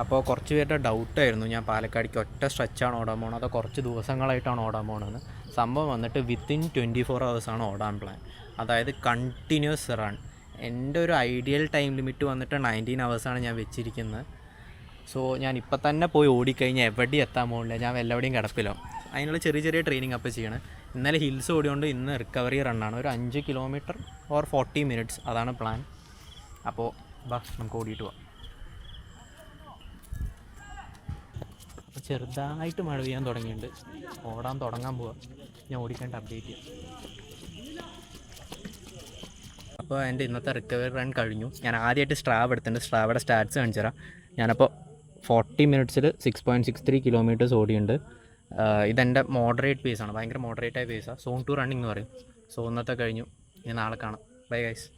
അപ്പോൾ കുറച്ച് പേരുടെ ഡൗട്ടായിരുന്നു ഞാൻ പാലക്കാടിക്ക് ഒറ്റ സ്ട്രെച്ചാണ് ഓടാൻ പോകുന്നത് അതോ കുറച്ച് ദിവസങ്ങളായിട്ടാണ് ഓടാൻ പോകുന്നതെന്ന്. സംഭവം വന്നിട്ട് വിത്തിൻ 24 ഹവേഴ്സാണ് ഓടാൻ പ്ലാൻ. അതായത് കണ്ടിന്യൂസ് റൺ. എൻ്റെ ഒരു ഐഡിയൽ ടൈം ലിമിറ്റ് വന്നിട്ട് 19 ഹവേഴ്സാണ് ഞാൻ വെച്ചിരിക്കുന്നത്. സോ ഞാൻ ഇപ്പം തന്നെ പോയി ഓടിക്കഴിഞ്ഞാൽ എവിടെയും എത്താൻ പോകില്ല, ഞാൻ എല്ലാവിടെയും കിടപ്പില്ലോ. അതിനുള്ള ചെറിയ ചെറിയ ട്രെയിനിങ് അപ്പോൾ ചെയ്യണം. ഇന്നലെ ഹിൽസ് ഓടിയോണ്ട് ഇന്ന് റിക്കവറി റണ്ണാണ്, ഒരു 5 കിലോമീറ്റർ ഓർ 40 മിനിറ്റ്സ്, അതാണ് പ്ലാൻ. അപ്പോൾ വാ നമുക്ക് ഓടിയിട്ട് പോവാം. അപ്പോൾ ചെറുതായിട്ട് മഴ പെയ്യാൻ തുടങ്ങിയിട്ടുണ്ട്, ഓടാൻ തുടങ്ങാൻ പോവാം. ഞാൻ ഓടിക്കേണ്ട അപ്ഡേറ്റ് ചെയ്യാം. അപ്പോൾ എൻ്റെ ഇന്നത്തെ റിക്കവറി റൺ കഴിഞ്ഞു. ഞാൻ ആദ്യമായിട്ട് സ്ട്രാവ് എടുത്തിട്ടുണ്ട്, സ്ട്രാവയുടെ സ്റ്റാറ്റ്സ് കാണിച്ചു തരാം. ഞാനപ്പോൾ 40 മിനിറ്റ്സിൽ 6.63 കിലോമീറ്റേഴ്സ് ഓടിയുണ്ട്. ഇതെൻ്റെ മോഡറേറ്റ് പേസാണ്, ഭയങ്കര മോഡറേറ്റായ പേസാണ്. സോൺ 2 റണ്ണിങ് എന്ന് പറയും. സോ ഇന്നത്തെ കഴിഞ്ഞു, ഇനി നാളെ കാണാം. Bye guys.